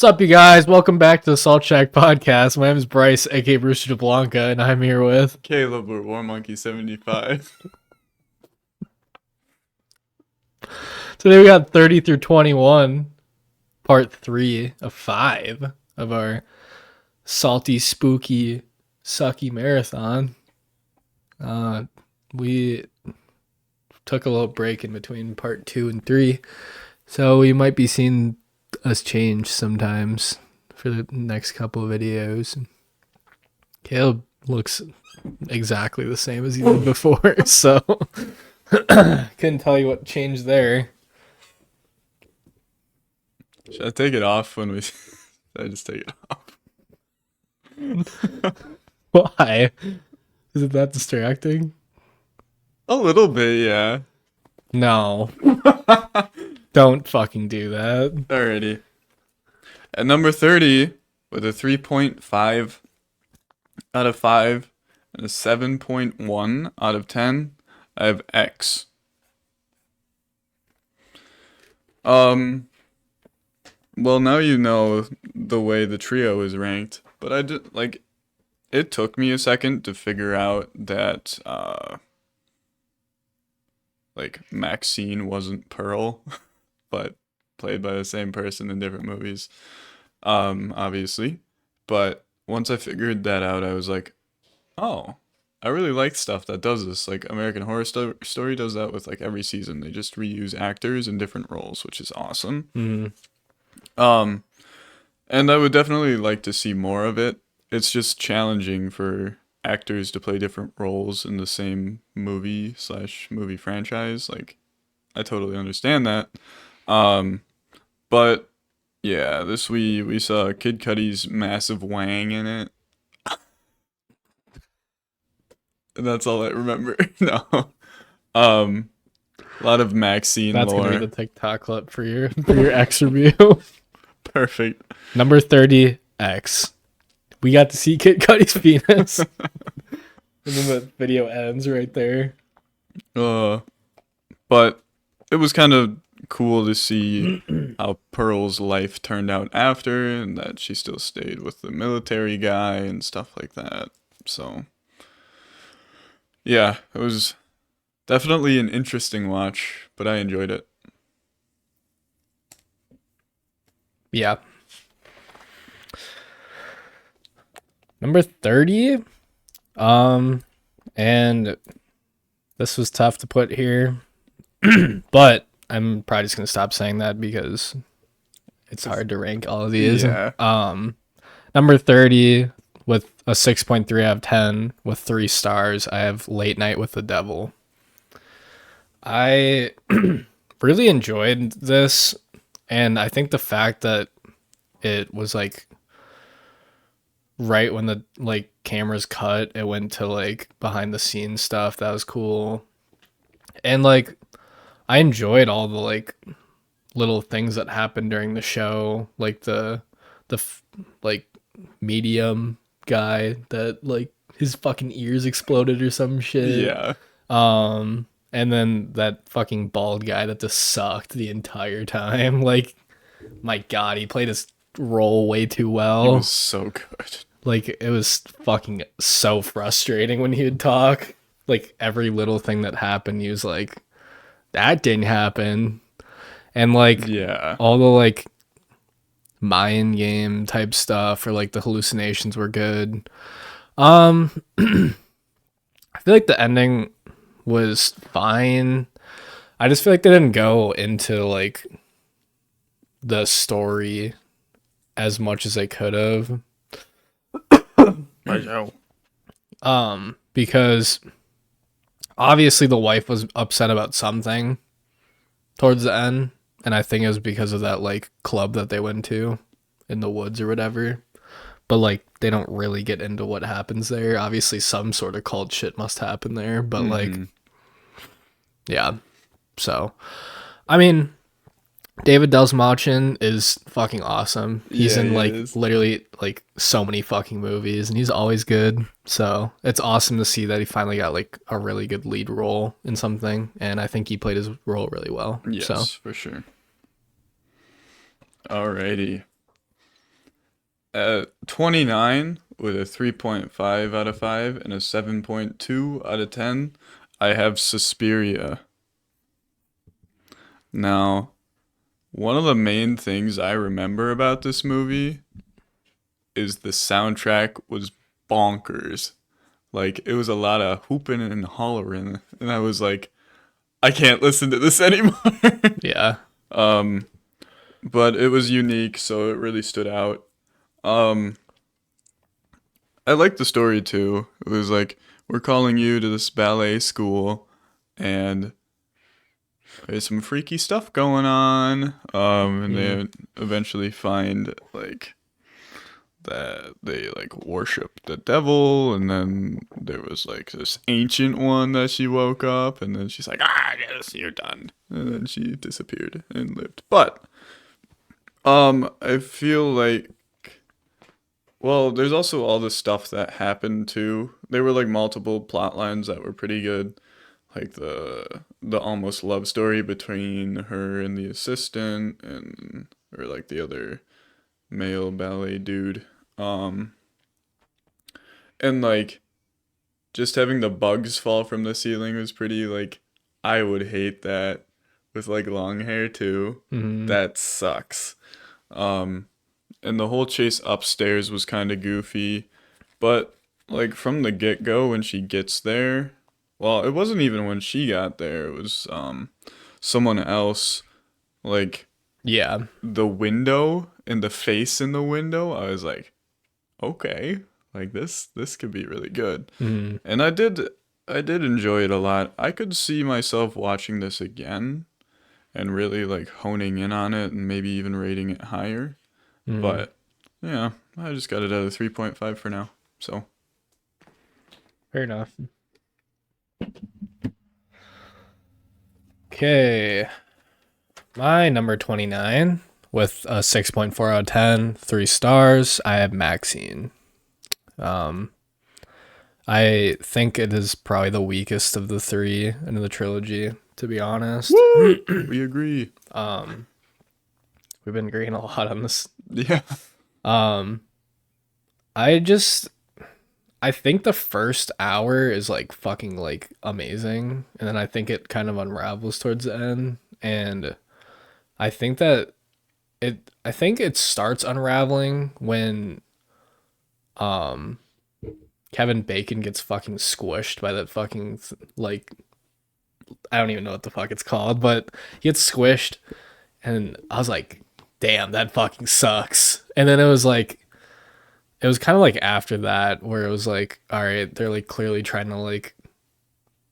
What's up, you guys? Welcome back to the Salt Shack Podcast. My name is Bryce, aka Brusta Jablonca, and I'm here with Kaleb or War Monkey 75. today. We got 30 through 21, part 3 of 5 of our salty, spooky, sucky marathon. We took a little break in between part 2 and 3, so we might be seeing us change sometimes for the next couple of videos. Caleb looks exactly the same as he did before, so couldn't tell you what changed there. Should I take it off when we... Should I just take it off? Why? Is it that distracting? A little bit, yeah. No. Don't fucking do that. Alrighty. At number 30, with a 3.5 out of 5 and a 7.1 out of 10, I have X. Well, now you know the way the trio is ranked, but I did, like, it took me a second to figure out that, Maxine wasn't Pearl, but played by the same person in different movies, obviously. But once I figured that out, I was like, oh, I really like stuff that does this. Like, American Horror Story does that with, like, every season. They just reuse actors in different roles, which is awesome. Mm. And I would definitely like to see more of it. It's just challenging for actors to play different roles in the same movie/movie franchise. Like, I totally understand that. But yeah, we saw Kid Cudi's massive wang in it. And that's all I remember. No. A lot of Maxine That's lore. gonna be the TikTok clip for your X review. Perfect. Number 30, X. We got to see Kid Cudi's penis. And then the video ends right there. But it was kind of cool to see how Pearl's life turned out after, and that she still stayed with the military guy and stuff like that. So, yeah, it was definitely an interesting watch, but I enjoyed it. Yeah. Number 30. And this was tough to put here. But I'm probably just gonna stop saying that because it's hard to rank all of these. Yeah. Number 30 with a 6.3 out of 10 with 3 stars, I have Late Night with the Devil. I really enjoyed this, and I think the fact that it was like right when the like cameras cut, it went to like behind the scenes stuff. That was cool. And like I enjoyed all the like little things that happened during the show, like the like medium guy that like his fucking ears exploded or some shit. Yeah. And then that fucking bald guy that just sucked the entire time. Like, my God, he played his role way too well. It was so good. Like, it was fucking so frustrating when he would talk. Like, every little thing that happened, he was like, that didn't happen. And, like, Yeah. all the, like, mind game type stuff or, like, the hallucinations were good. I feel like the ending was fine. I just feel like they didn't go into, like, the story as much as they could have. Because obviously the wife was upset about something towards the end, and I think it was because of that like club that they went to in the woods or whatever. But like they don't really get into what happens there. Obviously some sort of cult shit must happen there, but like yeah. So I mean, David Dastmalchian is fucking awesome. He's Yeah, in he like is. literally like so many fucking movies, and he's always good. So it's awesome to see that he finally got like a really good lead role in something, and I think he played his role really well. Yes, So for sure. Alrighty. At 29 with a 3.5 out of 5 and a 7.2 out of 10, I have Suspiria. Now, one of the main things I remember about this movie is the soundtrack was bonkers. Like, it was a lot of hooping and hollering, and I was like, I can't listen to this anymore. Yeah. um, but it was unique, so it really stood out. Um, I liked the story too. It was like, we're calling you to this ballet school, and there's some freaky stuff going on. And Mm. they eventually find like that they like worship the devil, and then there was like this ancient one that she woke up, and then she's like, ah, yes, you're done, and then she disappeared and lived. But I feel like, well, there's also all the stuff that happened too. There were like multiple plot lines that were pretty good, like the almost love story between her and the assistant, and or like the other male ballet dude. Um, and like just having the bugs fall from the ceiling was pretty like, I would hate that with like long hair too. Mm. That sucks. Um, and the whole chase upstairs was kind of goofy, but like from the get go when she gets there, well, it wasn't even when she got there. It was someone else. Like Yeah. the window and the face in the window, I was like, okay, like this could be really good. Mm. And I did enjoy it a lot. I could see myself watching this again and really like honing in on it and maybe even rating it higher. Mm. But yeah, I just got it at a 3.5 for now. So, Fair enough. Okay. My number 29 with a 6.4 out of 10, 3 stars. I have Maxine. Um, I think it is probably the weakest of the three in the trilogy, to be honest. woo! We agree. Um, we've been agreeing a lot on this. Yeah. Um, I just I think the first hour is like fucking like amazing, and then I think it kind of unravels towards the end, and I think that I think it starts unraveling when um Kevin Bacon gets fucking squished by that fucking like I don't even know what the fuck it's called, but he gets squished, and I was like, damn, that fucking sucks. And then it was kind of like after that where it was like, all right, they're like clearly trying to like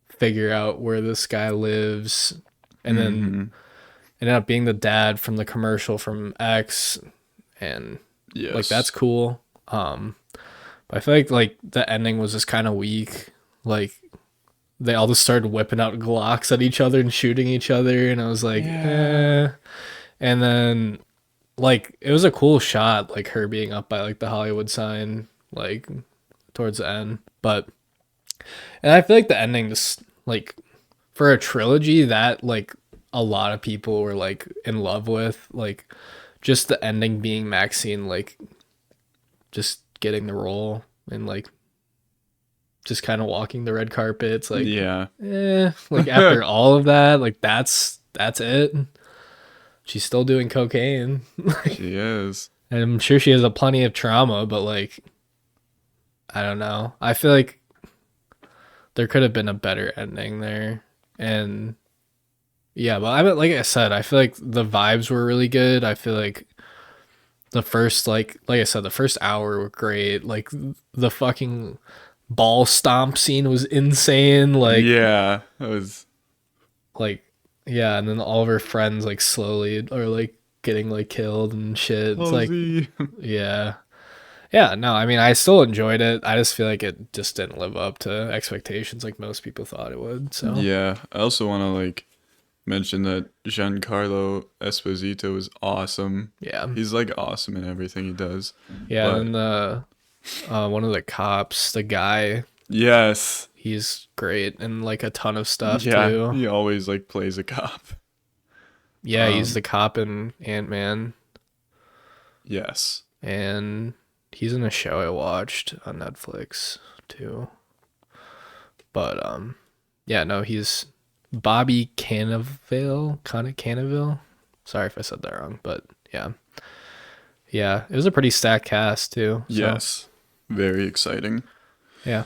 figure out where this guy lives, and then Mm-hmm. ended up being the dad from the commercial from X, and like that's Yes. cool. But I feel like the ending was just kind of weak. Like they all just started whipping out Glocks at each other and shooting each other, and I was like, Yeah. eh. And then like it was a cool shot, like her being up by like the Hollywood sign, like towards the end. But and I feel like the ending just like for a trilogy that like a lot of people were like in love with, like just the ending being Maxine like just getting the role and like just kind of walking the red carpet. It's like, Yeah. like after all of that, like that's it. She's still doing cocaine. She is. And I'm sure she has a plenty of trauma, but like I don't know. I feel like there could have been a better ending there. And yeah, but I mean, like I said, I feel like the vibes were really good. I feel like the first like I said, the first hour were great. Like the fucking ball stomp scene was insane. Yeah. That was Like yeah, and then all of her friends like slowly are like getting like killed and shit. It's like Halsey. yeah. Yeah, no, I mean I still enjoyed it. I just feel like it just didn't live up to expectations like most people thought it would. So Yeah. I also want to like mention that Giancarlo Esposito is awesome. yeah. He's like awesome in everything he does. Yeah, and But then the one of the cops, the guy, yes. he's great and like a ton of stuff Yeah, too. he always like plays a cop. Yeah, he's Um the cop in Ant-Man, yes. and He's in a show I watched on Netflix too. But yeah, no, he's Bobby Cannavale. Sorry if I said that wrong, but yeah. Yeah, it was a pretty stacked cast too. So Yes. Very exciting. yeah.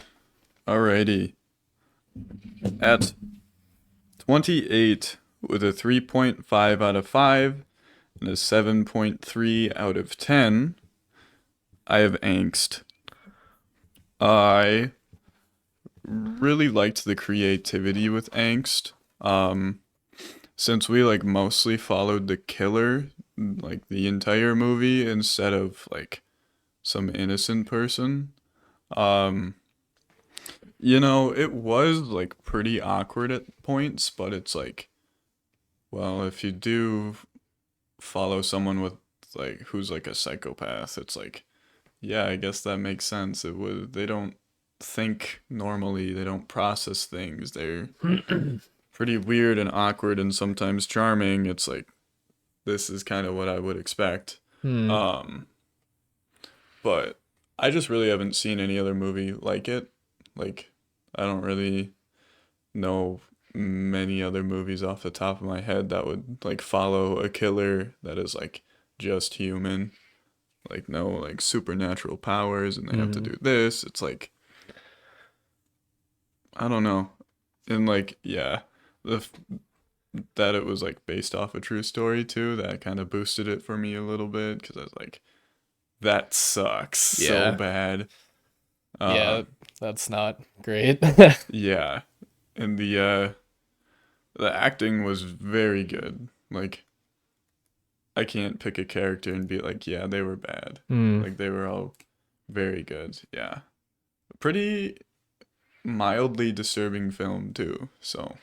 Alrighty. At 28 with a 3.5 out of 5 and a 7.3 out of 10, I have Angst. I really liked the creativity with Angst. Since we like mostly followed the killer like the entire movie instead of like some innocent person. Um, it was like pretty awkward at points, but it's like, well, if you do follow someone with like who's like a psychopath, it's like, yeah, I guess that makes sense. They don't think normally, they don't process things. They're pretty weird and awkward and sometimes charming. It's like this is kind of what I would expect. Hmm. Um, but I just really haven't seen any other movie like it. Like, I don't really know many other movies off the top of my head that would like follow a killer that is like just human, like no like supernatural powers and they have to Hmm. do this. It's like I don't know. And like yeah, the that it was like based off a true story too, that kind of boosted it for me a little bit because I was like that sucks so Yeah. bad. Uh Yeah, that's not great. yeah. And the acting was very good. Like I can't pick a character and be like, yeah, they were bad. Hmm. Like they were all very good. Yeah. Pretty mildly disturbing film too. So,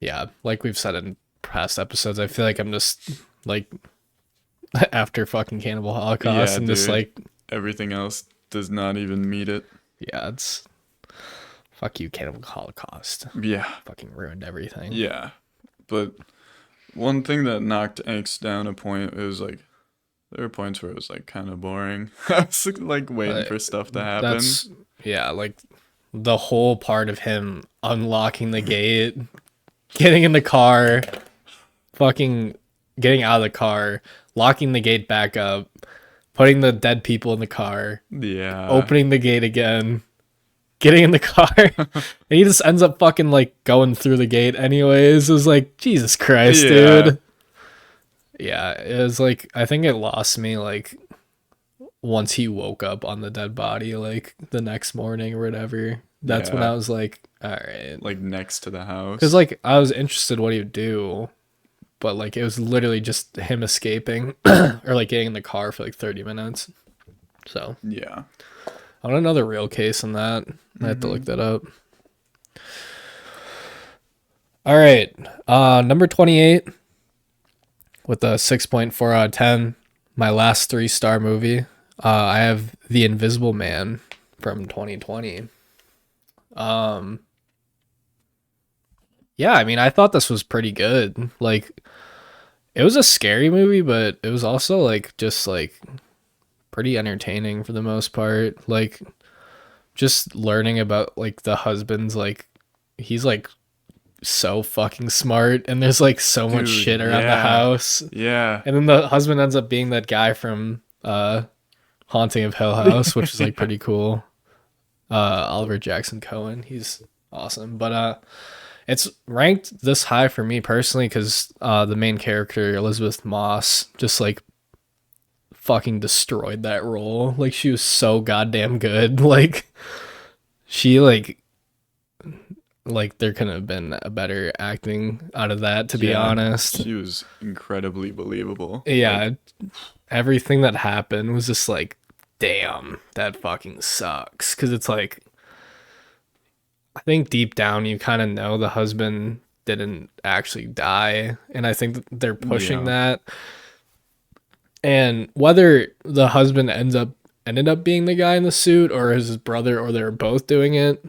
Yeah, like we've said in past episodes, I feel like I'm just like after fucking Cannibal Holocaust yeah, and just dude. like, Everything else does not even meet it. yeah, it's fuck you, Cannibal Holocaust. Yeah. Fucking ruined everything. Yeah. But one thing that knocked Angst down a point is like there were points where it was like kind of boring. I was like waiting Uh, for stuff to happen. that's yeah, like the whole part of him unlocking the gate, getting in the car, fucking getting out of the car, locking the gate back up, putting the dead people in the car, Yeah. opening the gate again, getting in the car, and he just ends up fucking like going through the gate anyways. It was like, Jesus Christ, Yeah. dude. Yeah, it was like I think it lost me like once he woke up on the dead body like the next morning or whatever. That's when Yeah. I was like, all right. Like next to the Cuz house. like I was interested what he would do, but like it was literally just him escaping or like getting in the car for like 30 minutes. So, Yeah. I want another real case on that. I have to look that up. All right. Number 28 with a 6.4 out of 10. My last 3-star movie. I have The Invisible Man from 2020. Yeah, I mean, I thought this was pretty good. Like, it was a scary movie, but it was also like just like pretty entertaining for the most part. Like, just learning about like the husband's like he's like so fucking smart and there's like so much Dude, shit around the yeah. house. Yeah. And then the husband ends up being that guy from Haunting of Hill House, which is like pretty cool. Oliver Jackson Cohen, he's awesome. But it's ranked this high for me personally because the main character Elizabeth Moss just like fucking destroyed that role. Like she was so goddamn good. Like she like there couldn't have been a better acting out of that, to be Yeah. honest. She was incredibly believable. Yeah, Like, everything that happened was just like, damn, that fucking sucks. Because it's like, I think deep down you kind of know the husband didn't actually die, and I think that they're pushing yeah. that. And whether the husband ended up being the guy in the suit or his brother or they're both doing it,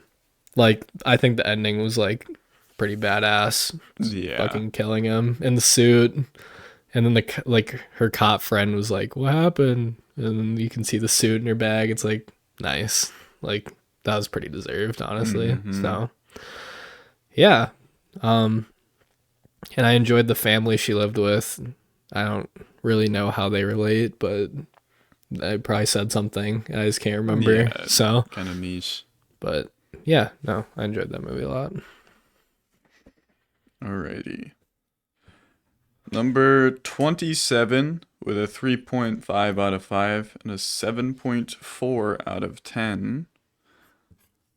like I think the ending was like pretty badass, Yeah. fucking killing him in the suit. And then the like her cop friend was like, "What happened?" and you can see the suit in her bag. It's like nice. Like that was pretty deserved, honestly. Mm-hmm. So yeah. Um, and I enjoyed the family she lived with. I don't really know how they relate, but I probably said something and I just can't remember. Yeah, So, kind of niche. but yeah, no, I enjoyed that movie a lot. Alrighty. Number 27 with a 3.5 out of 5 and a 7.4 out of 10.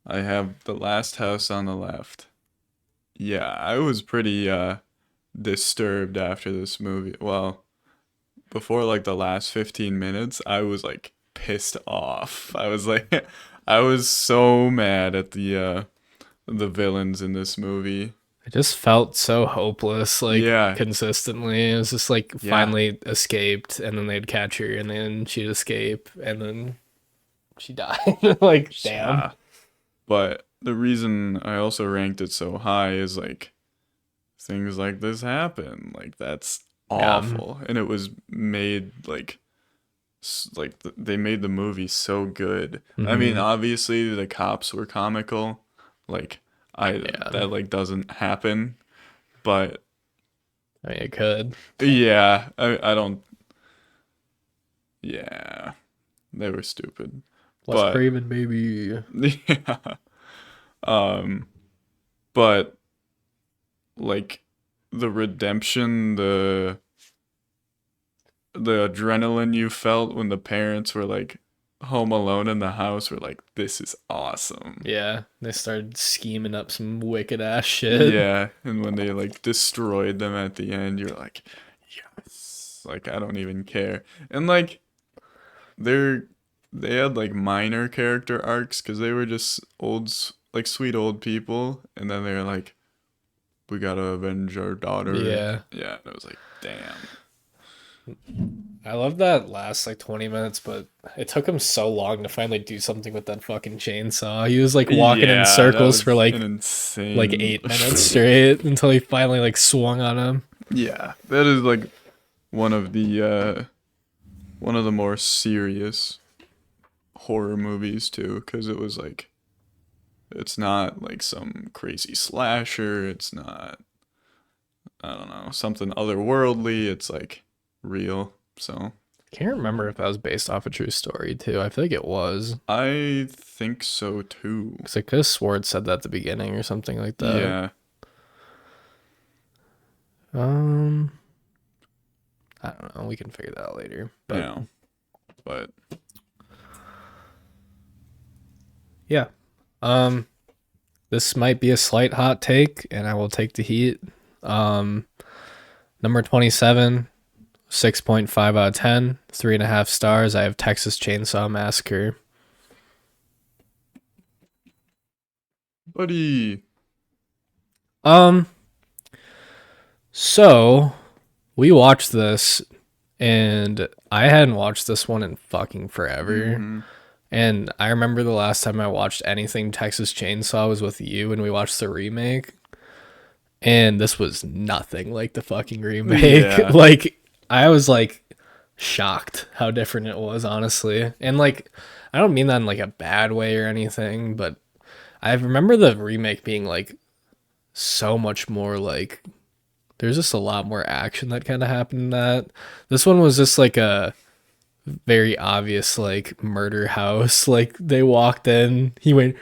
I have The Last House on the Left. Yeah, I was pretty disturbed after this movie. Well, before like the last 15 minutes, I was like pissed off. I was like I was so mad at the villains in this movie. I just felt so hopeless, like Yeah. consistently. It was just like Yeah. finally escaped, and then they'd catch her, and then she'd escape, and then she died. Like, damn. Yeah. But the reason I also ranked it so high is like things like this happen. Like that's Yeah. awful. And it was made like they made the movie so good. I mean, Hmm. obviously the cops were comical. Like I Yeah. that like doesn't happen, but I mean, it could. yeah, I don't yeah, they were stupid. Less But Craven, baby. yeah. Um but like the redemption, the adrenaline you felt when the parents were like home alone in the house were like, this is awesome. Yeah, they started scheming up some wicked ass shit. Yeah, and when they like destroyed them at the end, you're like, yes. Like I don't even care. And like they're they had like minor character arcs because they were just like sweet old people, and then they're like, we gotta avenge our daughter. Yeah. Yeah, and it was like, damn. I love that last like 20 minutes, but it took him so long to finally do something with that fucking chainsaw. He was like walking in Yeah, that circles for was an like insane. 8 minutes straight until he finally like swung on him. Yeah, that is like one of the more serious horror movies too, because it was like it's not like some crazy slasher. It's not, I don't know, something otherworldly. It's like real. So Can't remember if that was based off a true story too. I feel like it was. I think so too. Because I could have swore it said that at the beginning or something like that. Yeah. Um, I don't know. We can figure that out later. But Yeah. But yeah. Um, this might be a slight hot take, and I will take the heat. Um, number 27, 6.5 out of 10, 3.5 stars. I have Texas Chainsaw Massacre. buddy. Um, so we watched this, and I hadn't watched this one in fucking forever. Hmm. And I remember the last time I watched anything Texas Chainsaw was with you, and we watched the remake. And this was nothing like the fucking remake. Yeah. Like, I was like shocked how different it was, honestly. And like, I don't mean that in like a bad way or anything, but I remember the remake being like so much more like there's just a lot more action that kind of happened in that. This one was just like a very obvious like murder house. Like they walked in, he went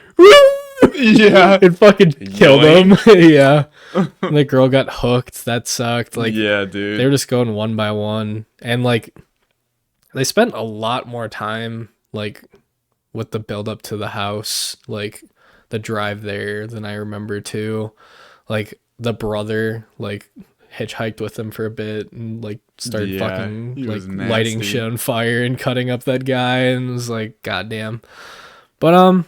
Yeah. and fucking killed him. Yoink. Yeah. And the girl got hooked. That sucked. Like Yeah, they were dude. just going one by one. And like they spent a lot more time like with the build up to the house, like the drive there than I remember too. Like the brother like hitchhiked with him for a bit and like started Yeah, fucking he like was lighting shit nasty. on fire and cutting up that guy and was like goddamn. But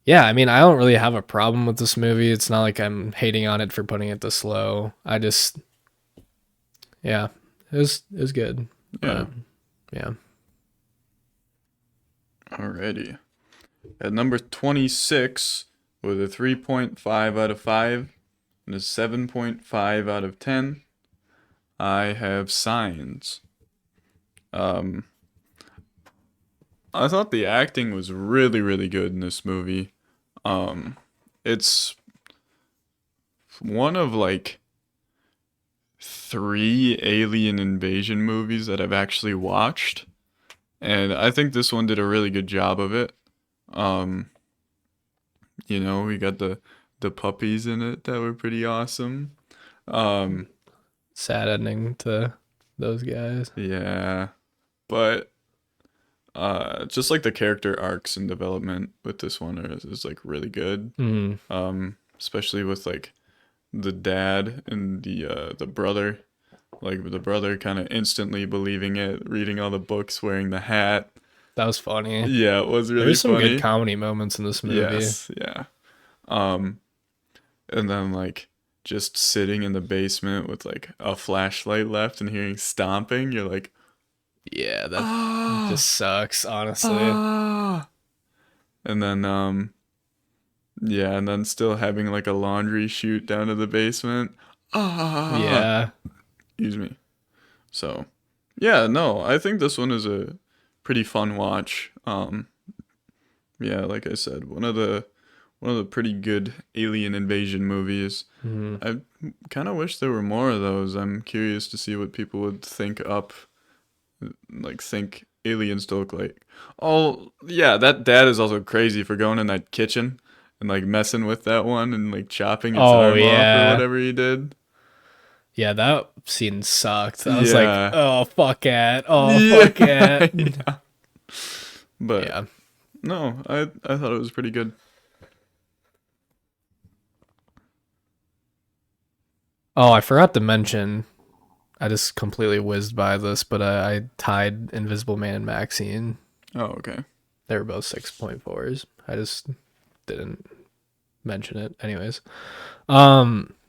yeah, I mean I don't really have a problem with this movie. It's not like I'm hating on it for putting it this low. I just yeah, it was good. Yeah. But yeah. Alrighty. At number 26, with a 3.5 out of 5 and a 7.5 out of 10, I have Signs. Um, I thought the acting was really, really good in this movie. Um, it's one of like three alien invasion movies that I've actually watched, and I think this one did a really good job of it. Um, we got the puppies in it that were pretty awesome. Um, Sad ending to those guys. yeah, but just like the character arcs and development with this one is like really good. Mm. Especially with like the dad and the brother. Like the brother kind of instantly believing it, reading all the books, wearing the hat. That was funny. Yeah, it was really There's some good funny. comedy moments in this movie. Yes, yeah. Um, and then like just sitting in the basement with like a flashlight left and hearing stomping, you're like, Yeah, that ah, just sucks, honestly. ah. And then yeah, and then still having like a laundry chute down to the basement. Ah, Yeah. excuse me. So, yeah, no, I think this one is a pretty fun watch. Yeah, like I said, one of the pretty good alien invasion movies. Mhm. I kind of wish there were more of those. I'm curious to see what people would think up, like think aliens to look like. Oh, yeah, that dad is also crazy for going in that kitchen and like messing with that one and like chopping its Oh arm off or yeah. whatever he did. Yeah, that scene sucked. I was like, Yeah. oh fuck it. Oh Yeah. fuck it. Yeah. But Yeah. no, I thought it was pretty good. Oh, I forgot to mention. I just completely whizzed by this, but I tied Invisible Man and Maxine. Oh, okay. They were both 6.4s. I just didn't mention it. Anyways.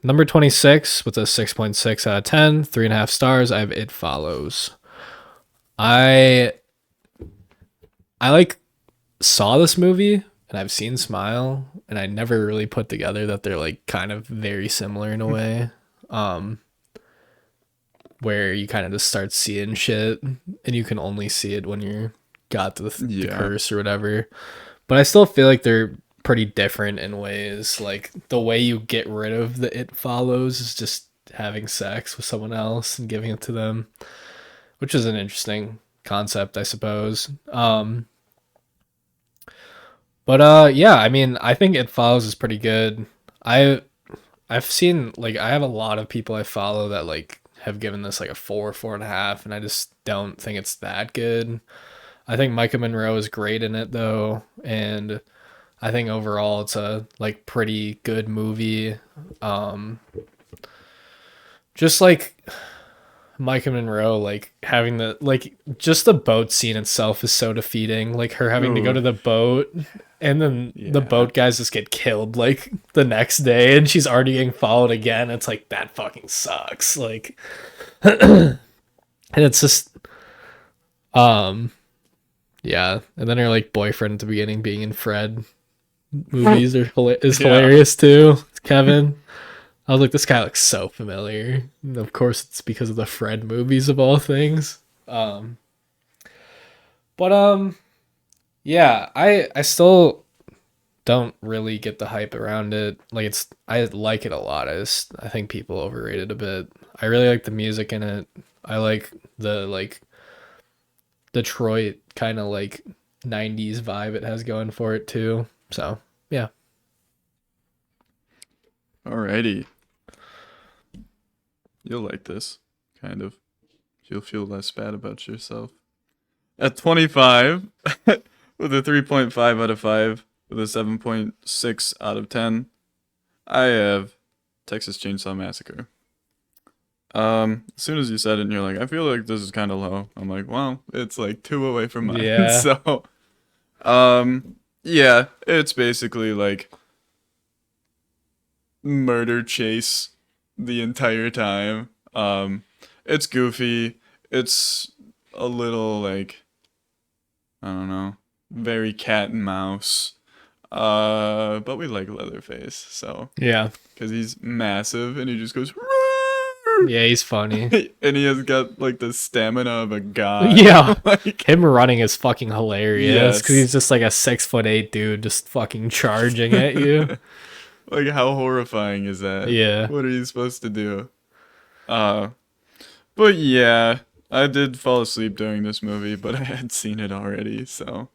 Number 26 with a 6.6 out of 10, 3.5 stars. I have It Follows. I I like saw this movie and I've seen Smile and I never really put together that they're like kind of very similar in a way. Um, where you kind of just start seeing shit and you can only see it when you're got the Yeah. curse or whatever. But I still feel like they're pretty different in ways. Like the way you get rid of the It Follows is just having sex with someone else and giving it to them, which is an interesting concept, I suppose. But yeah, I mean, I think It Follows is pretty good. I I've seen like I have a lot of people I follow that like have given this like a 4.5, and I just don't think it's that good. I think Micah Monroe is great in it though, and I think overall it's a like pretty good movie. Um, just like Micah Monroe, like having the like just the boat scene itself is so defeating. Like her having to go Oh, to the boat and then the yeah. boat guys just get killed like the next day and she's already getting followed again. It's like that fucking sucks. Like and it's just um yeah. And then her like boyfriend at the beginning being in Fred movies is Yeah. hilarious too. Kevin. I was like, this guy looks so familiar. And of course, it's because of the Fred movies of all things. But yeah, I still don't really get the hype around it. Like I like it a lot. I think people overrate it a bit. I really like the music in it. I like the like Detroit kind of like 90s vibe it has going for it too. So, yeah. Alrighty. You'll like this, kind of. You'll feel less bad about yourself. At 25, with a 3.5 out of 5, with a 7.6 out of 10, I have Texas Chainsaw Massacre. As soon as you said it, and you're like, I feel like this is kind of low. I'm like, well, it's like two away from mine. Yeah. So, um, yeah, it's basically like murder chase the entire time. It's goofy. It's a little like I don't know, very cat and mouse. But we like Leatherface, so Yeah. because he's massive and he just goes Yeah, he's funny. And he has got like the stamina of a god. Yeah. Like, Him running is fucking hilarious because yes. he's just like a 6'8" dude just fucking charging at you. Like, how horrifying is that? Yeah. What are you supposed to do? Uh, but yeah, I did fall asleep during this movie, but I had seen it already, so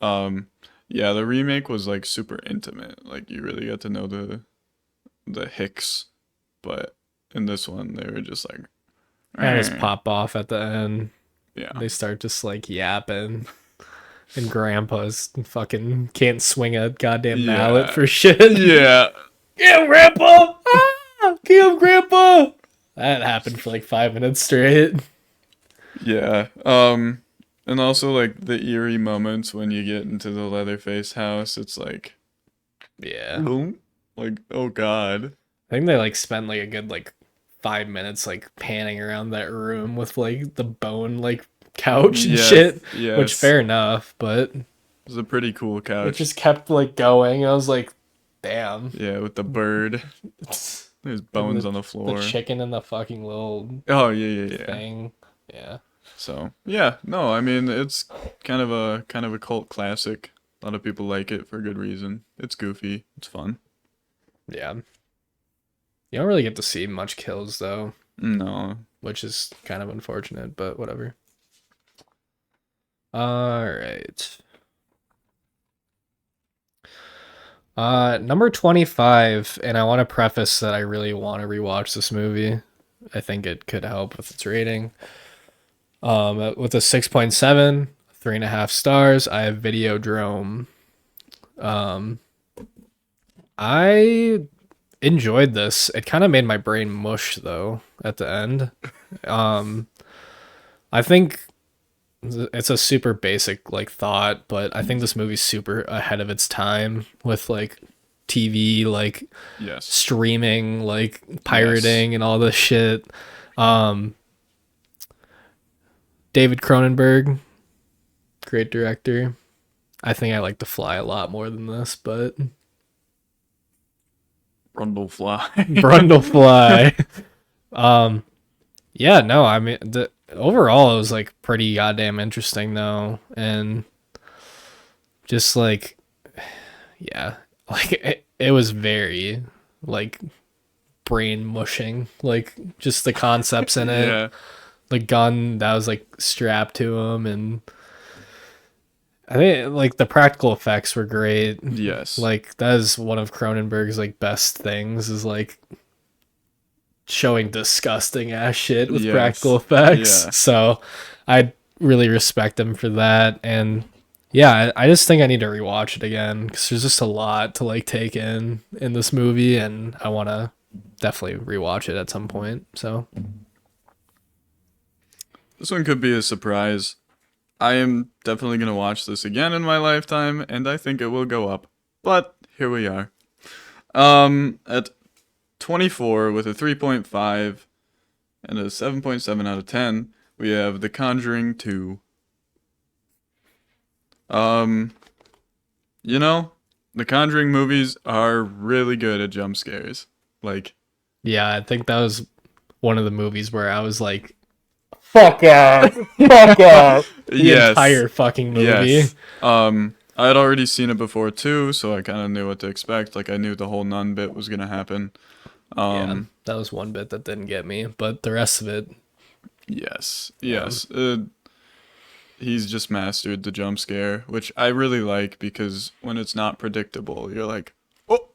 yeah, the remake was like super intimate. Like you really got to know the Hicks, but in this one they were just like, And just "Eh." pop off at the end. Yeah. They start just like yapping. And grandpa's fucking can't swing a goddamn mallet Yeah. for shit. Yeah. Get him, grandpa! Ah! Get him, grandpa! That happened for like 5 minutes straight. Yeah. And also like the eerie moments when you get into the Leatherface house, it's like, Yeah. boom, like, oh god. I think they like spent like a good like 5 minutes like panning around that room with like the bone like couch and Yes, shit. yes. Which fair enough, but It was a pretty cool it couch. just kept like going. I was like, damn. Yeah, with the bird. There's bones on the floor. The chicken and the fucking little Oh yeah, yeah, yeah. thing. Yeah. So yeah, no, I mean it's kind of a cult classic. A lot of people like it for good reason. It's goofy. It's fun. Yeah. You don't really get to see much kills though, No. which is kind of unfortunate, but whatever. All right. Number 25, and I want to preface that I really want to rewatch this movie. I think it could help with its rating. With a 6.7, 3.5 stars, I have Videodrome. I enjoyed this. It kind of made my brain mush though at the end. I think it's a super basic like thought, but I think this movie's super ahead of its time with like TV, like Yes. streaming, like pirating and all this shit. David Cronenberg, great director. I think I like To Fly a lot more than this, but Brundlefly. Brundlefly. Yeah, no, I mean overall it was like pretty goddamn interesting though, and just like yeah, like it was very like brain mushing, like just the concepts in it. Yeah. The gun that was like strapped to him, and I think like the practical effects were great. Yes. Like that is one of Cronenberg's like best things is like showing disgusting ass shit with Yes. practical effects. Yeah. So I really respect him for that. And yeah, I just think I need to rewatch it again because there's just a lot to like take in this movie, and I want to definitely rewatch it at some point. So This one could be a surprise. I am definitely going to watch this again in my lifetime, and I think it will go up. But here we are. At 24 with a 3.5 and a 7.7 out of 10, we have The Conjuring 2. You know, the Conjuring movies are really good at jump scares. Like, yeah, I think that was one of the movies where I was like, fuck out. Fuck out. The yes. entire fucking movie. Yes. I had already seen it before too, so I kind of knew what to expect. Like I knew the whole nun bit was gonna happen. Yeah, that was one bit that didn't get me, but the rest of it. Yes. Yes. He's just mastered the jump scare, which I really like because when it's not predictable, you're like, oh,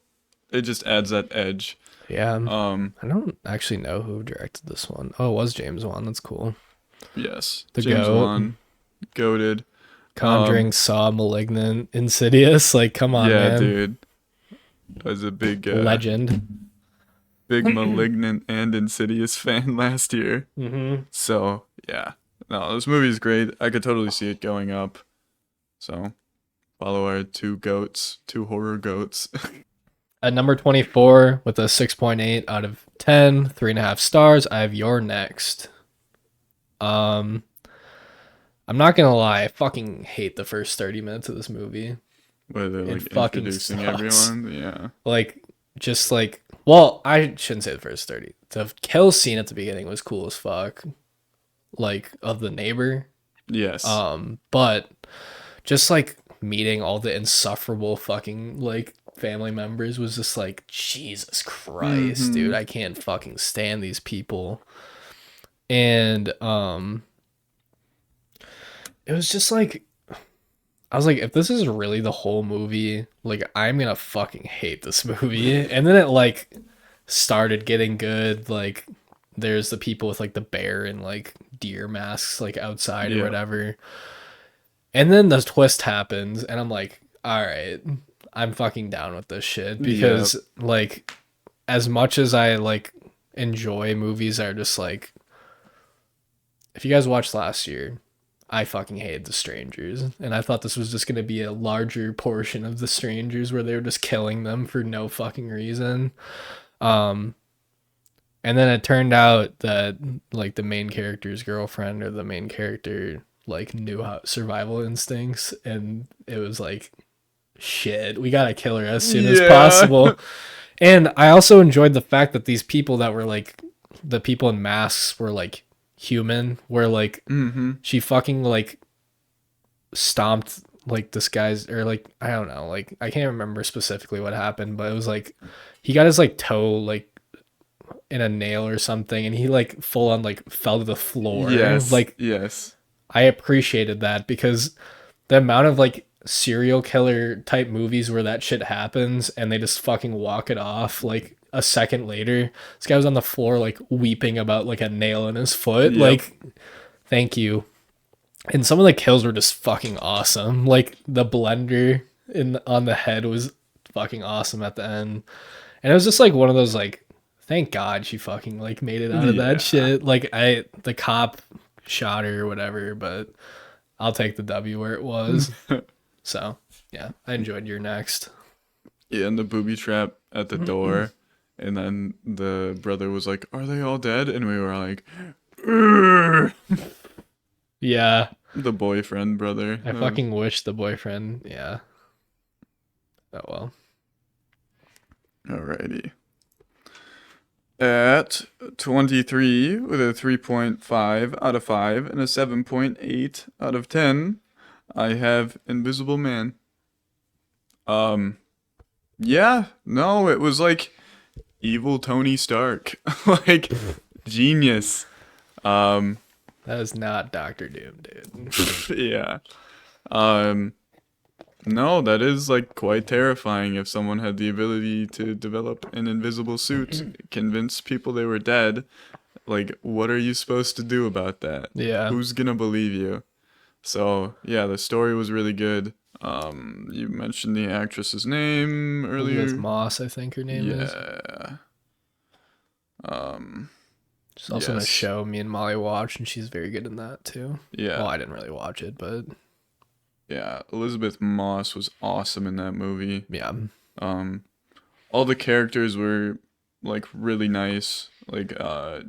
it just adds that edge. Yeah. I don't actually know who directed this one. Oh, it was James Wan. That's cool. Yes. The James goat. Wan, goated. Conjuring, Saw, Malignant, Insidious. Like, come on, Yeah, man. dude. I was a big Legend. big Malignant and Insidious fan last year. Mm-hmm. So yeah, no, this movie's great. I could totally see it going up. So follow our two horror goats. At number 24 with a 6.8 out of 10, 3.5 stars, I have You're Next. I'm not gonna lie, I fucking hate the first 30 minutes of this movie. Where they're It like fucking introducing sucks. everyone. Yeah. Like, just like, well, I shouldn't say the first 30. The kill scene at the beginning was cool as fuck, like of the neighbor. Yes. But just like meeting all the insufferable fucking like family members was just like, Jesus Christ, dude, Mm-hmm. I can't fucking stand these people. And it was just like, I was like, if this is really the whole movie, like I'm gonna fucking hate this movie. And then it like started getting good. Like there's the people with like the bear and like deer masks like outside or Yeah. whatever. And then the twist happens, and I'm like, all right, I'm fucking down with this shit Yeah. because like as much as I like enjoy movies that are just like, if you guys watched last year, I fucking hated The Strangers, and I thought this was just gonna be a larger portion of The Strangers where they were just killing them for no fucking reason. Um, and then it turned out that like the main character's girlfriend or the main character like knew how survival instincts, and it was like, shit, we gotta kill her as soon as Yeah. possible. And I also enjoyed the fact that these people that were like the people in masks were like human, where like Mm-hmm. she fucking like stomped like this guy's, or like I don't know, like I can't remember specifically what happened, but it was like he got his like toe like in a nail or something, and he like full on like fell to the floor. Yes. Like Yes. I appreciated that because the amount of like serial killer type movies where that shit happens and they just fucking walk it off like a second later. This guy was on the floor like weeping about like a nail in his foot. Yep. Like, thank you. And some of the kills were just fucking awesome. Like the blender in on the head was fucking awesome at the end. And it was just like one of those like, thank God she fucking like made it out of that Yeah. shit. Like the cop shot her or whatever, but I'll take the W where it was. So yeah, I enjoyed your next. Yeah, and the booby trap at the door, and then the brother was like, "Are they all dead?" And we were like, "Urgh." Yeah, The boyfriend brother. I fucking wish the boyfriend. Yeah. Oh well. Alrighty. At 23 with a 3.5 out of 5 and a 7.8 out of 10, I have Invisible Man. Um, yeah, no, it was like evil Tony Stark. Like genius. Um, That is not Doctor Doom, dude. yeah. Um, no, that is like quite terrifying if someone had the ability to develop an invisible suit, convince people they were dead. Like, what are you supposed to do about that? Yeah. Who's gonna believe you? So, yeah, the story was really good. You mentioned the actress's name Elizabeth earlier. Moss, I think her name is. Yeah. Um, She's also in a yes. show me and Molly watched, and she's very good in that too. Well, Yeah. I didn't really watch it, but Yeah. Elizabeth Moss was awesome in that movie. yeah. Um, all the characters were like really nice. Like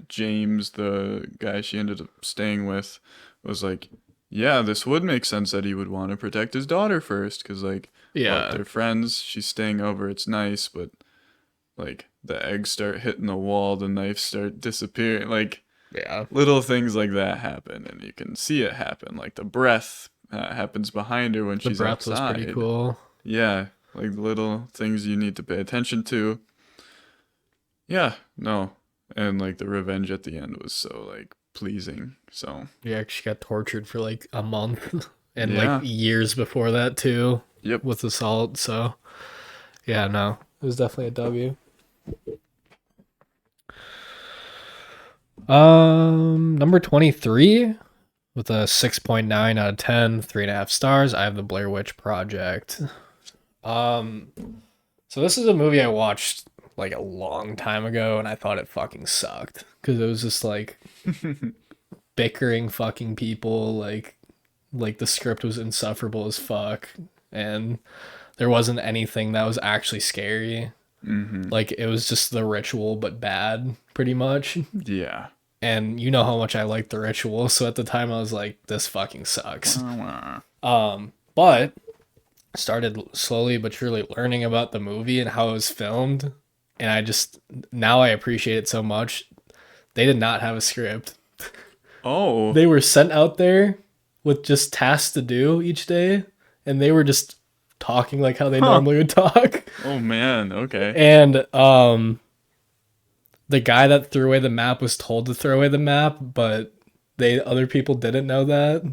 James, the guy she ended up staying with, was like, yeah, this would make sense that he would want to protect his daughter first, because like, look, Yeah. they're friends. She's staying over. It's nice, but like the eggs start hitting the wall, the knives start disappearing. Like Yeah. little things like that happen, and you can see it happen. Like the breath happens behind her when The she's breath was pretty outside. cool. Yeah, like little things you need to pay attention to. Yeah, no. And like the revenge at the end was so like pleasing. So, Yeah, she got tortured for like a month and like yeah. years before that too Yep. with assault. So yeah, no, it was definitely a W. Number 23 with a 6.9 out of 10, 3.5 stars. I have the Blair Witch Project. Um, so this is a movie I watched like a long time ago, and I thought it fucking sucked because it was just like bickering fucking people. Like the script was insufferable as fuck, and there wasn't anything that was actually scary. Mhm. Like it was just the ritual, but bad, pretty much. Yeah. And you know how much I like the ritual, so at the time I was like, this fucking sucks. But started slowly but surely learning about the movie and how it was filmed, and I just now I appreciate it so much. They did not have a script. Oh, They were sent out there with just tasks to do each day, and they were just talking like how they huh. normally would talk. Oh man. Okay. And the guy that threw away the map was told to throw away the map, but they other people didn't know that.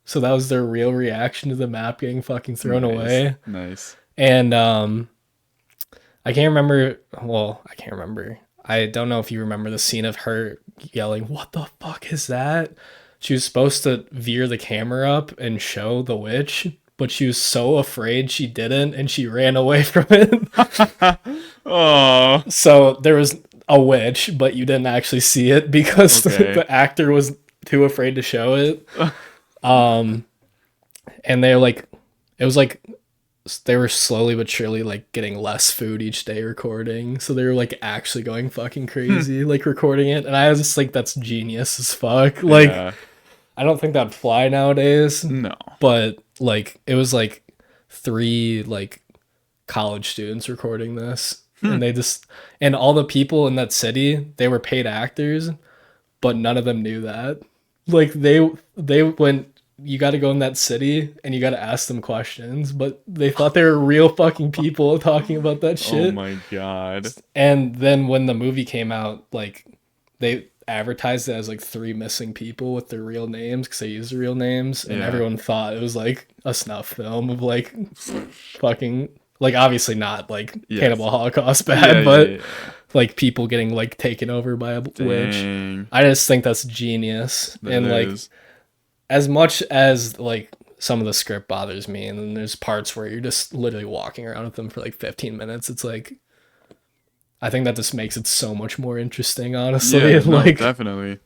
So that was their real reaction to the map getting fucking thrown Nice. away. Nice. And I can't remember. Well, I can't remember. I don't know if you remember the scene of her yelling, "What the fuck is that?" She was supposed to veer the camera up and show the witch, but she was so afraid she didn't, and she ran away from it. Oh. So there was a witch, but you didn't actually see it because Okay. the actor was too afraid to show it. Um, and they're like, it was like they were slowly but surely like getting less food each day recording. So they were like actually going fucking crazy, like recording it. And I was just like, that's genius as fuck. Like, Yeah. I don't think that'd fly nowadays, No. but like, it was like three like college students recording this. And they just, and all the people in that city, they were paid actors, but none of them knew that. Like they went, you got to go in that city and you got to ask them questions, but they thought they were real fucking people talking about that Oh shit. my god. And then when the movie came out, like they advertised it as like three missing people with their real names because they used their real names, and Yeah. everyone thought it was like a snuff film of like fucking like obviously not like Yes. Cannibal Holocaust Yeah, bad, yeah, but yeah. like people getting like taken over by a witch. Dang. I just think that's genius. That And like is. as much as like some of the script bothers me, and then there's parts where you're just literally walking around with them for like 15 minutes, it's like I think that just makes it so much more interesting, honestly. Yeah, no, Like definitely.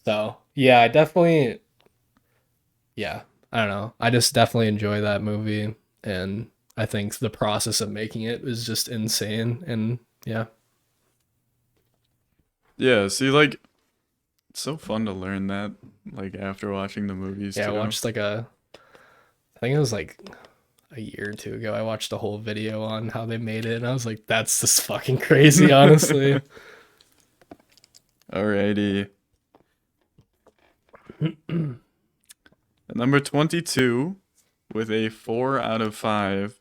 so yeah, I definitely yeah, I don't know, I just definitely enjoy that movie, and I think the process of making it is just insane. And yeah. Yeah, see, like, it's so fun to learn that, like, after watching the movies, Yeah, I too. watched like I think it was like a year or two ago. I watched a whole video on how they made it, and I was like, that's just fucking crazy, honestly. Alrighty. At number 22, with a 4 out of 5.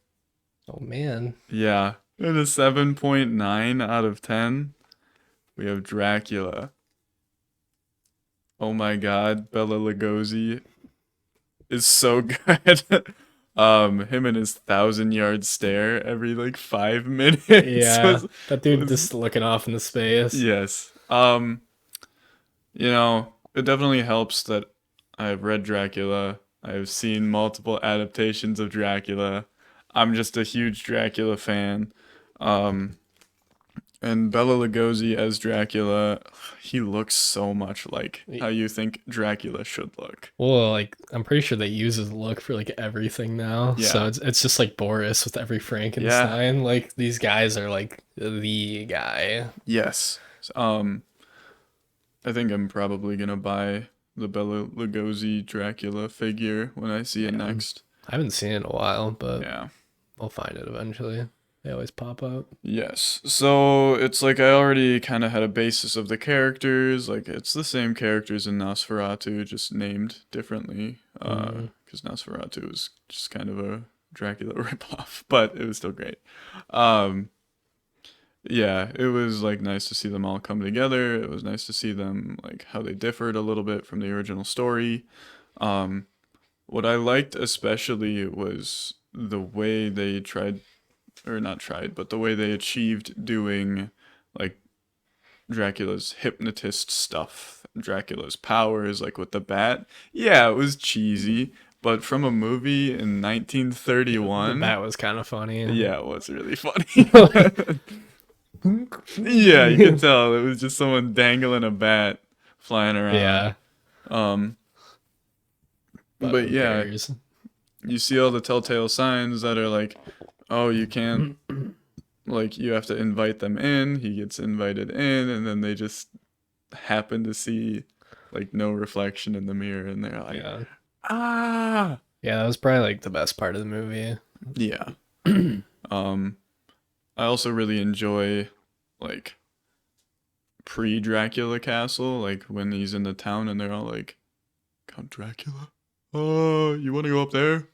Oh man. Yeah, and a 7.9 out of 10. We have Dracula. Oh my god, Bela Lugosi is so good. Him and his 1,000-yard stare every like 5 minutes Yeah, that dude was just looking off into space. yes. It definitely helps that I've read Dracula. I've seen multiple adaptations of Dracula. I'm just a huge Dracula fan. Um, and Bela Lugosi as Dracula, he looks so much like how you think Dracula should look. Well, like I'm pretty sure they use his look for like everything now. So Yeah. it's just like Boris with every Yeah. Frankenstein. Like these guys are like the guy. Yes. I think I'm probably gonna buy the Bela Lugosi Dracula figure when I see it Yeah. next. I haven't seen it in a while, but Yeah. I'll find it eventually. They always pop up. Yes. So it's like I already kind of had a basis of the characters. Like it's the same characters in Nosferatu, just named differently. Mhm. Because Nosferatu was just kind of a Dracula ripoff, but it was still great. Um, yeah, it was like nice to see them all come together. It was nice to see them like how they differed a little bit from the original story. Um, what I liked especially was the way they tried, or not tried, but the way they achieved doing like Dracula's hypnotist stuff, Dracula's powers, like with the bat. Yeah, it was cheesy, but from a movie in The 1931, bat was kind of funny. yeah, it was really funny. Yeah, you can tell it was just someone dangling a bat flying around. Yeah, Um, but but who yeah, cares? you see all the telltale signs that are like, oh, you can't, like, you have to invite them in. He gets invited in, and then they just happen to see, like, no reflection in the mirror, and they're like, Yeah. ah, Yeah, that was probably like the best part of the movie. yeah. Um, I also really enjoy like pre-Dracula castle, like when he's in the town and they're all like, Count Dracula? Oh, you want to go up there?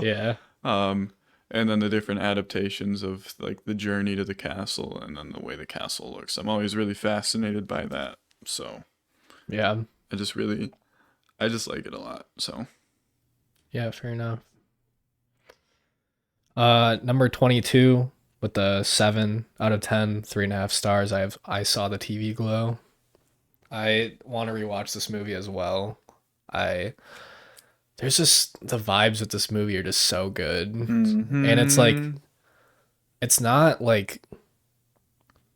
Yeah. Um, and then the different adaptations of like the journey to the castle and then the way the castle looks. I'm always really fascinated by that. So Yeah. I just really, I just like it a lot. So Yeah, fair enough. Number 22 with the 7 out of 10, 3.5 stars. I saw the TV glow. I want to rewatch this movie as well. I There's just the vibes with this movie are just so good. And it's like hmm it's not like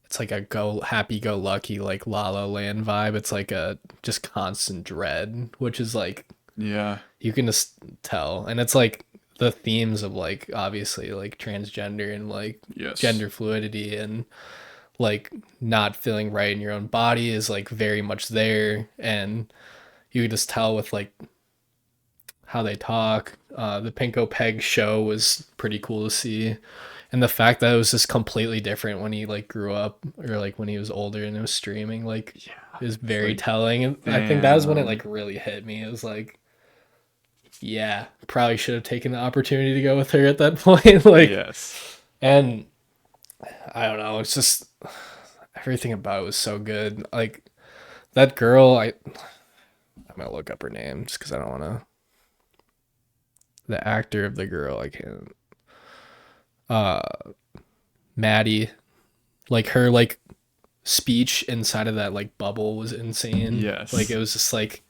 it's like a go happy go lucky like La La Land vibe. It's like a just constant dread, which is like yeah, you can just tell. And it's like the themes of like obviously like transgender and like yes, gender fluidity and like not feeling right in your own body is like very much there. And you can just tell with like how they talk. The Pinko Peg show was pretty cool to see. And the fact that it was just completely different when he like grew up or like when he was older and it was streaming like yeah, is it's very like telling. And I think that was when it damn, like really hit me. It was like, yeah, probably should have taken the opportunity to go with her at that point. Like, yes, and I don't know, it's just everything about it was so good. Like that girl, I'm gonna look up her name just because I don't want to. The actor of the girl, I can't. Uh, Maddie, like her like speech inside of that like bubble was insane. Like it yes, was just like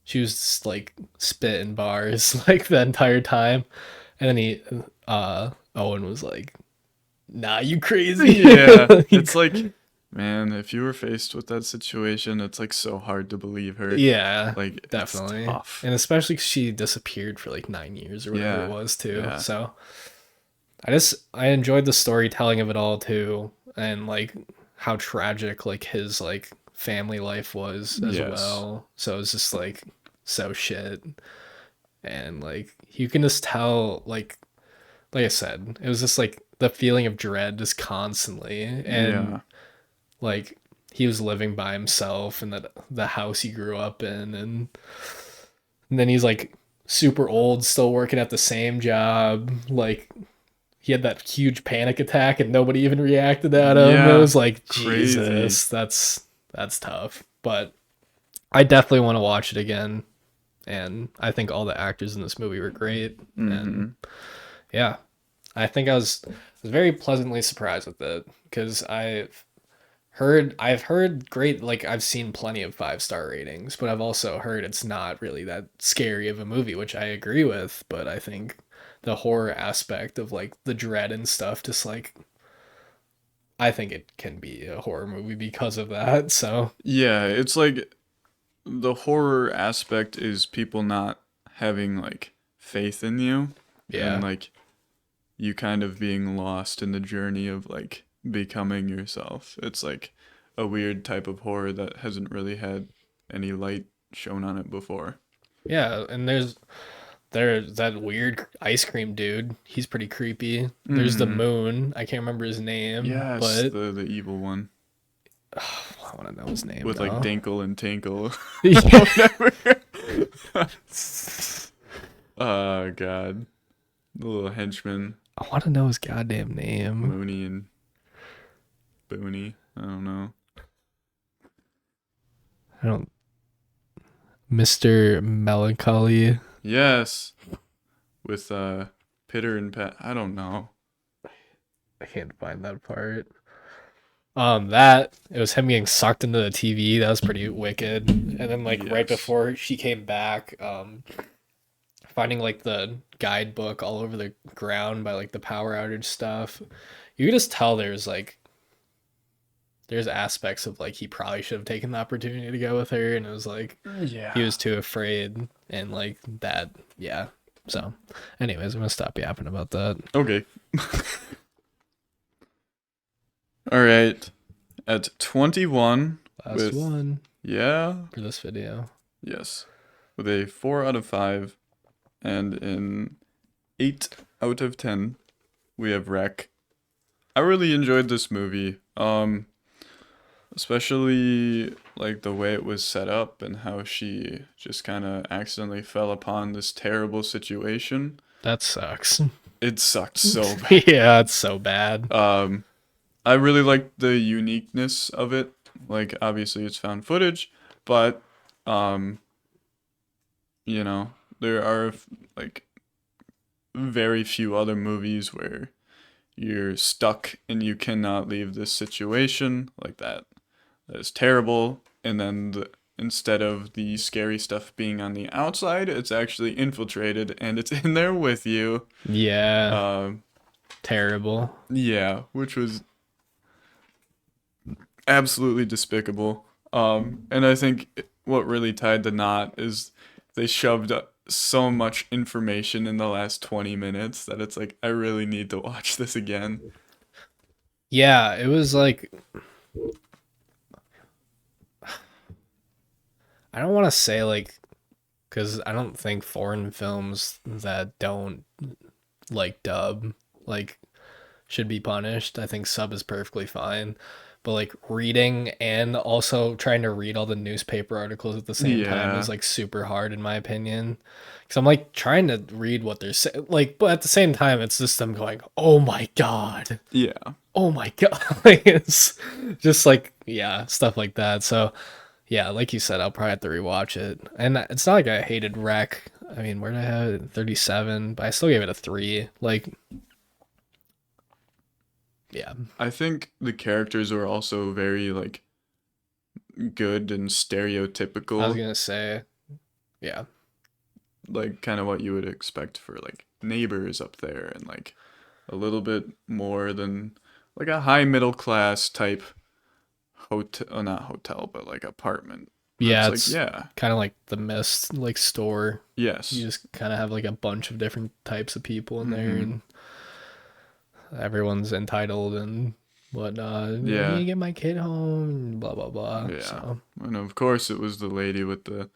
she was just like spitting bars like the entire time, and then Owen was like, "Nah, you crazy." yeah. Like, It's like, man, if you were faced with that situation, it's like so hard to believe her. yeah, Like it's definitely, tough. and especially 'cause she disappeared for like 9 years or whatever it Yeah, was too. yeah, So I enjoyed the storytelling of it all too, and like how tragic like his like family life was as yes, well. So it's just like so shit, and like you can just tell like I said, it was just like the feeling of dread just constantly, and yeah, like he was living by himself in the house he grew up in, and then he's like super old, still working at the same job, like he had that huge panic attack and nobody even reacted at him. It yeah. was like, Crazy. Jesus, that's tough. But I definitely want to watch it again. And I think all the actors in this movie were great. And Mm-hmm. yeah, I think I was very pleasantly surprised with it because I've heard great like I've seen plenty of 5-star ratings, but I've also heard it's not really that scary of a movie, which I agree with, but I think the horror aspect of like the dread and stuff just like I think it can be a horror movie because of that. So, Yeah, it's like the horror aspect is people not having like faith in you and yeah. like you kind of being lost in the journey of like becoming yourself. It's like a weird type of horror that hasn't really had any light shown on it before. Yeah, and there's that weird ice cream dude. He's pretty creepy. There's the Mm-hmm. moon. I can't remember his name, Yes, but the evil one I want to know his name with like though. Dinkle and Tinkle. Yeah. Whatever. Oh God. The little henchman, I want to know his goddamn name. Mooney and Booney. I don't know. I don't Mr. Melancholy. Yes, with Pitter and Pat. I don't know. I can't find that part. That it was him getting sucked into the TV. That was pretty wicked. And then like right Yes. before she came back, finding like the guidebook all over the ground by like the power outage stuff. You could just tell there's aspects of like he probably should have taken the opportunity to go with her, and it was like he Yeah. was too afraid and like that. Yeah. So, anyways, I'm gonna stop yapping about that. Okay. All right. At 21 Last with one yeah, for this video. yes. With a 4 out of 5 and an 8 out of 10, we have Wreck. I really enjoyed this movie. Especially like the way it was set up and how she just kind of accidentally fell upon this terrible situation. That sucks. It sucked so bad. Yeah, it's so bad. I really liked the uniqueness of it. Like obviously it's found footage, but um, you know, there are like very few other movies where you're stuck and you cannot leave this situation like that. That is terrible. And then instead of the scary stuff being on the outside, it's actually infiltrated and it's in there with you. Yeah, Um, terrible. yeah, which was absolutely despicable. And I think what really tied the knot is they shoved so much information in the last 20 minutes that it's like, I really need to watch this again. Yeah, it was like, I don't want to say like, because I don't think foreign films that don't like dub like should be punished. I think sub is perfectly fine. But like reading and also trying to read all the newspaper articles at the same time is Yeah, like super hard in my opinion. Cause I'm like trying to read what they're saying, like, but at the same time, it's just them going, "Oh my god, yeah. oh my god," like it's just like yeah, stuff like that. So yeah, like you said, I'll probably have to rewatch it. And it's not like I hated Wreck. I mean, where did I have it? 37, but I still gave it a 3. Like, yeah. I think the characters were also very like good and I was stereotypical, gonna say, yeah. like kind of what you would expect for like neighbors up there, and like a little bit more than like a high middle class type hotel, not hotel, but like apartment. Yeah, It's like, it's yeah, kind of like the Mist like store. You yes, just kind of have like a bunch of different types of people in there, mm-hmm, and everyone's entitled and whatnot. I need yeah, to get my kid home, blah blah blah. yeah. So And of course, it was the lady with the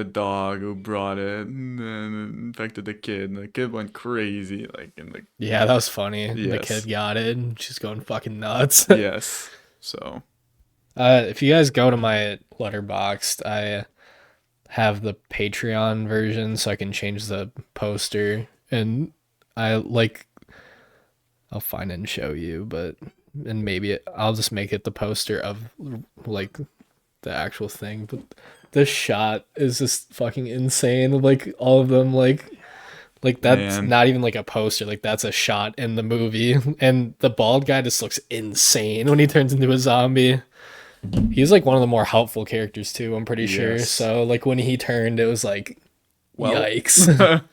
dog who brought it and then it infected the kid, and the kid went crazy, like in the yeah, that was funny. The yes, kid got it, and she's going fucking nuts. yes. So If you guys go to my letterboxd, I have the Patreon version, so I can change the poster, and I like I'll find it and show you, but and maybe I'll just make it the poster of like the actual thing. But this shot is just fucking insane. Like all of them, like that's man, not even like a poster. Like that's a shot in the movie, and the bald guy just looks insane when he turns into a zombie. He's like one of the more helpful characters too. I'm pretty sure. yes. So like when he turned, it was like Well, yikes.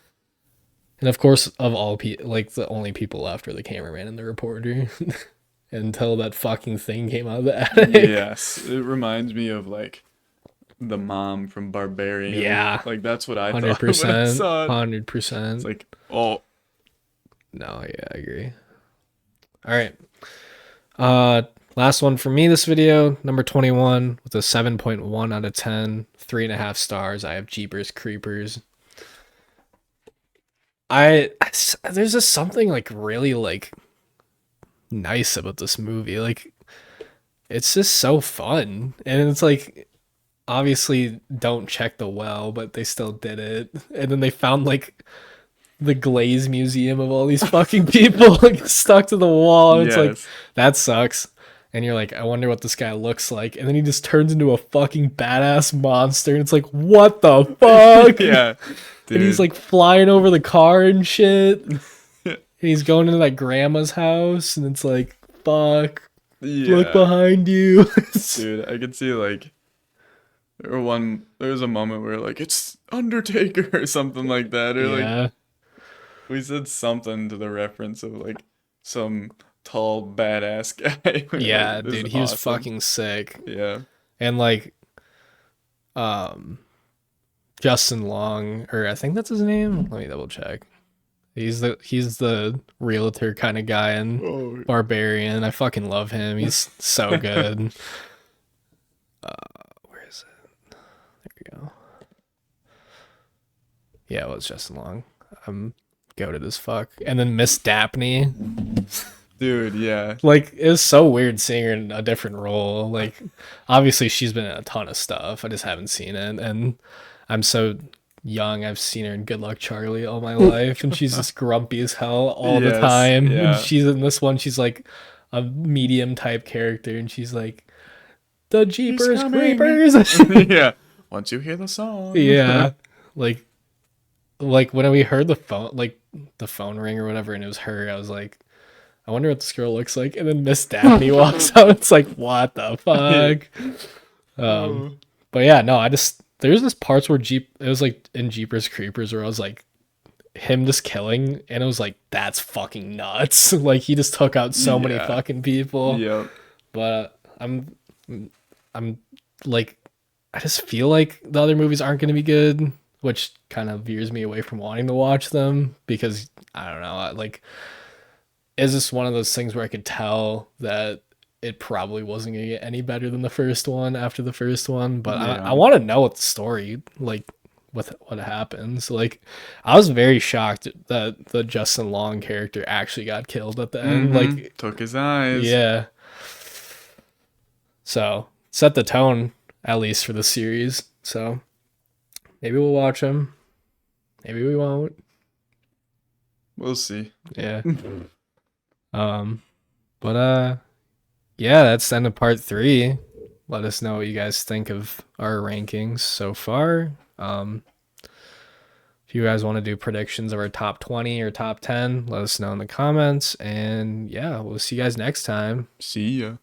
And of course, of all people, like the only people left were the cameraman and the reporter until that fucking thing came out of the attic. yes. It reminds me of like the mom from Barbarian. Yeah, Like that's what I hundred thought when I percent, saw it. hundred It's percent. like, oh, No, yeah, I agree. All right, last one for me this video, number 21 with a 7.1 out of 10, 3.5 stars. I have Jeepers Creepers. There's just something like really like nice about this movie. Like it's just so fun. And it's like obviously don't check the well, but they still did it. And then they found like the glaze museum of all these fucking people like stuck to the wall. It's like yes. that sucks. And you're like, I wonder what this guy looks like. And then he just turns into a fucking badass monster. And it's like, what the fuck? Yeah, And he's dude. like flying over the car and shit. And he's going into that grandma's house. And it's like, fuck, look Yeah, behind you. dude. I could see like there was a moment where like it's Undertaker or something like that, or like Yeah. we said something to the reference of like some tall badass guy. Yeah, Like, this is dude, he was awesome. fucking sick. Yeah. And like, um, Justin Long, or I think that's his name. Let me double check. He's the realtor kind of guy in Oh, Barbarian. I fucking love him. He's so good. Where is it? There we go. Yeah, it was Justin Long. I'm goated as fuck. And then Miss Daphne. Dude, yeah. Like, it was so weird seeing her in a different role. Like, obviously she's been in a ton of stuff. I just haven't seen it. And I'm so young. I've seen her in Good Luck Charlie all my life, and she's just grumpy as hell all the Yes, time. And yeah. she's in this one, she's like a medium type character, and she's like, the He's Jeepers coming. Creepers. Yeah. Once you hear the song. Yeah. Like when we heard the phone ring or whatever, and it was her, I was like, I wonder what this girl looks like. And then Miss Daphne walks out. It's like, what the fuck? Um, Oh. but yeah, no, there's this parts where it was like in Jeepers Creepers where I was like, him just killing, and it was like, that's fucking nuts. Like, he just took out so many Yeah. fucking people. Yep. But I'm like, I just feel like the other movies aren't going to be good, which kind of veers me away from wanting to watch them because I don't know, like, is this one of those things where I could tell that it probably wasn't going to get any better than the first one after the first one? But I Yeah. want to know what the story, like, with what happens. Like, I was very shocked that the Justin Long character actually got killed at the end. Like, Took his eyes. yeah. So set the tone at least for the series. So maybe we'll watch them. Maybe we won't. We'll see. Yeah. But yeah, that's the end of part 3. Let us know what you guys think of our rankings so far. If you guys want to do predictions of our top 20 or top 10, let us know in the comments. And yeah, we'll see you guys next time. See ya.